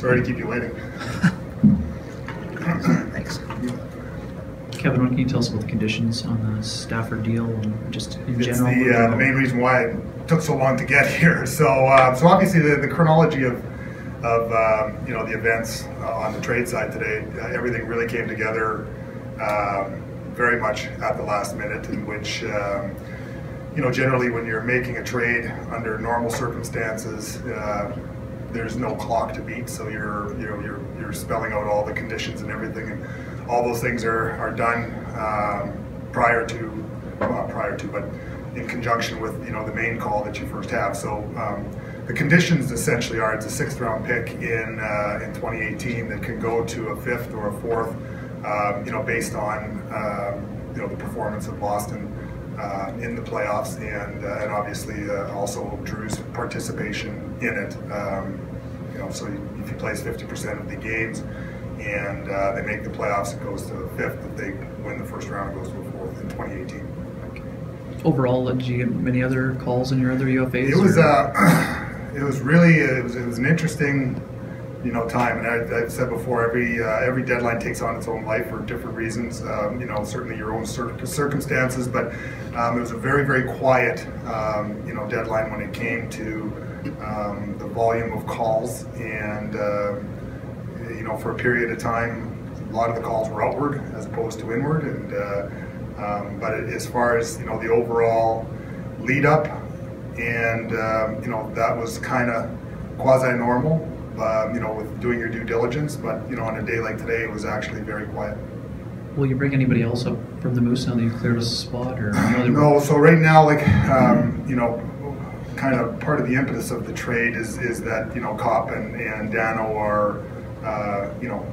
Sorry to keep you waiting. Thanks. Kevin, what can you tell us about the conditions on the Stafford deal and just in general? It's the main reason why it took so long to get here. So obviously the chronology of the events on the trade side today, everything really came together very much at the last minute, in which generally when you're making a trade under normal circumstances, there's no clock to beat, so you're spelling out all the conditions and everything, and all those things are done but in conjunction with the main call that you first have. So the conditions essentially are, it's a 6th round pick in 2018 that can go to a 5th or a 4th, based on the performance of Boston in the playoffs, and obviously also Drew's participation in it. So if he plays 50% of the games and they make the playoffs, it goes to the 5th. If they win the first round, it goes to a 4th in 2018. Overall, did you get many other calls in your other UFAs? It was an interesting time, and I've said before, every deadline takes on its own life for different reasons. Certainly your own circumstances, but it was a very, very quiet deadline when it came to the volume of calls, and for a period of time, a lot of the calls were outward as opposed to inward, and but as far as the overall lead up, and that was kind of quasi-normal. With doing your due diligence, but on a day like today, it was actually very quiet. Will you bring anybody else up from the Moose now that you've cleared a spot, or no? So right now, kind of part of the impetus of the trade is that Kopp and Dano are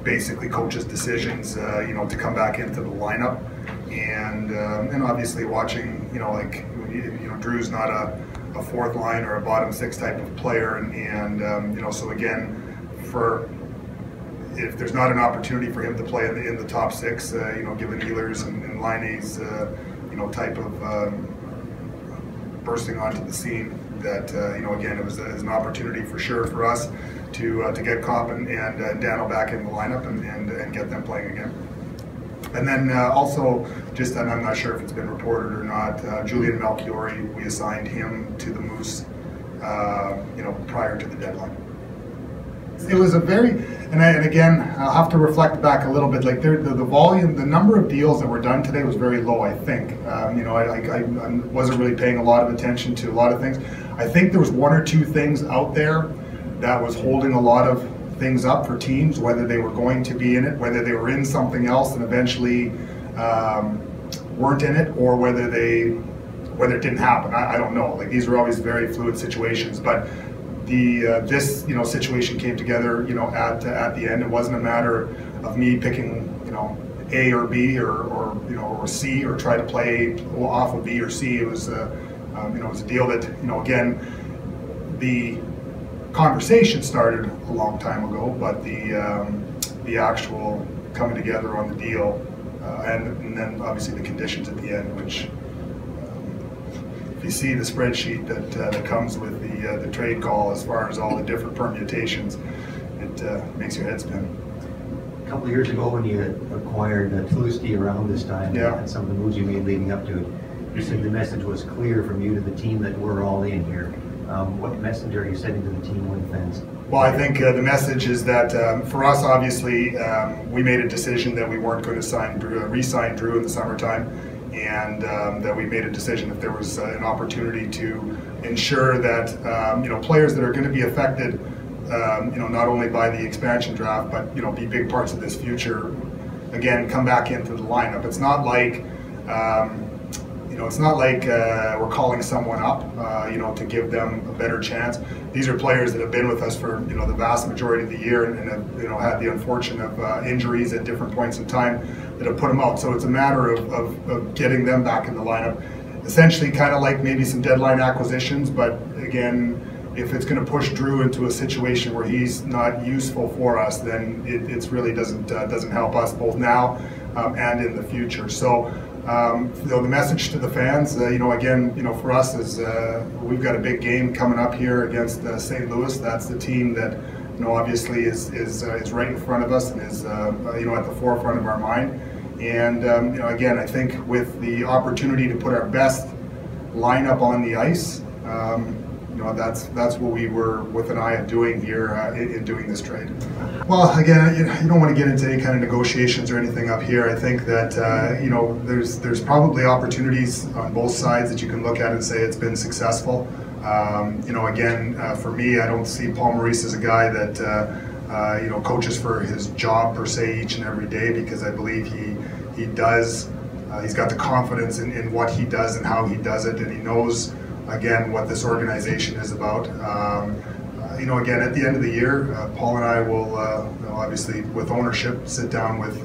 basically coaches' decisions to come back into the lineup, and obviously watching Drew's not a 4th line or a bottom 6 type of player, and so again, if there's not an opportunity for him to play in the top 6, given Ehlers and Laine's type of bursting onto the scene, that again, it was an opportunity for sure for us to get Kopp and Dano back in the lineup and get them playing again. And then also, and I'm not sure if it's been reported or not, Julian Melchiori, we assigned him to the Moose, prior to the deadline. It was a very, and again, I'll have to reflect back a little bit. Like the volume, the number of deals that were done today was very low. I think, I wasn't really paying a lot of attention to a lot of things. I think there was 1 or 2 things out there that was holding a lot of things up for teams, whether they were going to be in it, whether they were in something else and eventually weren't in it, or whether it didn't happen. I don't know. Like, these are always very fluid situations, but this situation came together at the end. It wasn't a matter of me picking A or B or C, or try to play off of B or C. It was it was a deal that again, the conversation started a long time ago, but the actual coming together on the deal, and then obviously the conditions at the end, which if you see the spreadsheet that comes with the trade call, as far as all the different permutations, it makes your head spin. A couple of years ago, when you acquired Tlusty around this time, yeah, and some of the moves you made leading up to it, you said the message was clear from you to the team that we're all in here. What message are you sending to the team when fans? Well, I think the message is that for us, obviously, we made a decision that we weren't going to re-sign Drew in the summertime, and that we made a decision if there was an opportunity to ensure that players that are going to be affected, not only by the expansion draft, but be big parts of this future, again, come back into the lineup. It's not like we're calling someone up, to give them a better chance. These are players that have been with us for the vast majority of the year, and have had the unfortunate injuries at different points in time that have put them out. So it's a matter of getting them back in the lineup. Essentially, kind of like maybe some deadline acquisitions, but again, if it's going to push Drew into a situation where he's not useful for us, then it really doesn't help us both now and in the future. So The message to the fans, again, for us is we've got a big game coming up here against St. Louis. That's the team that, obviously is right in front of us and is, at the forefront of our mind. And, again, I think with the opportunity to put our best lineup on the ice, that's what we were with an eye of doing here in doing this trade. Well, again, you don't want to get into any kind of negotiations or anything up here. I think that there's probably opportunities on both sides that you can look at and say it's been successful. Again, for me, I don't see Paul Maurice as a guy that coaches for his job per se each and every day, because I believe he does. He's got the confidence in what he does and how he does it, and he knows, again, what this organization is about. Again, at the end of the year, Paul and I will, obviously, with ownership, sit down with,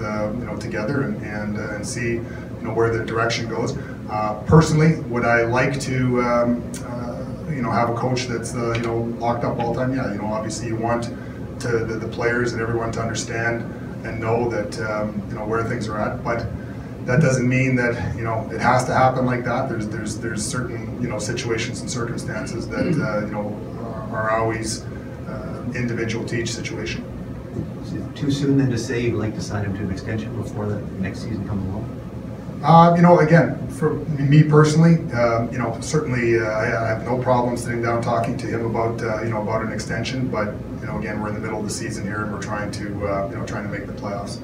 together and see, where the direction goes. Personally, would I like to, have a coach that's, locked up all the time? Yeah, obviously you want the players and everyone to understand and know that, where things are at, but that doesn't mean that it has to happen like that. There's certain situations and circumstances that are always individual to each situation. Is it too soon then to say you'd like to sign him to an extension before the next season comes along? Again, for me personally, certainly I have no problem sitting down talking to him about about an extension. But again, we're in the middle of the season here and we're trying to make the playoffs.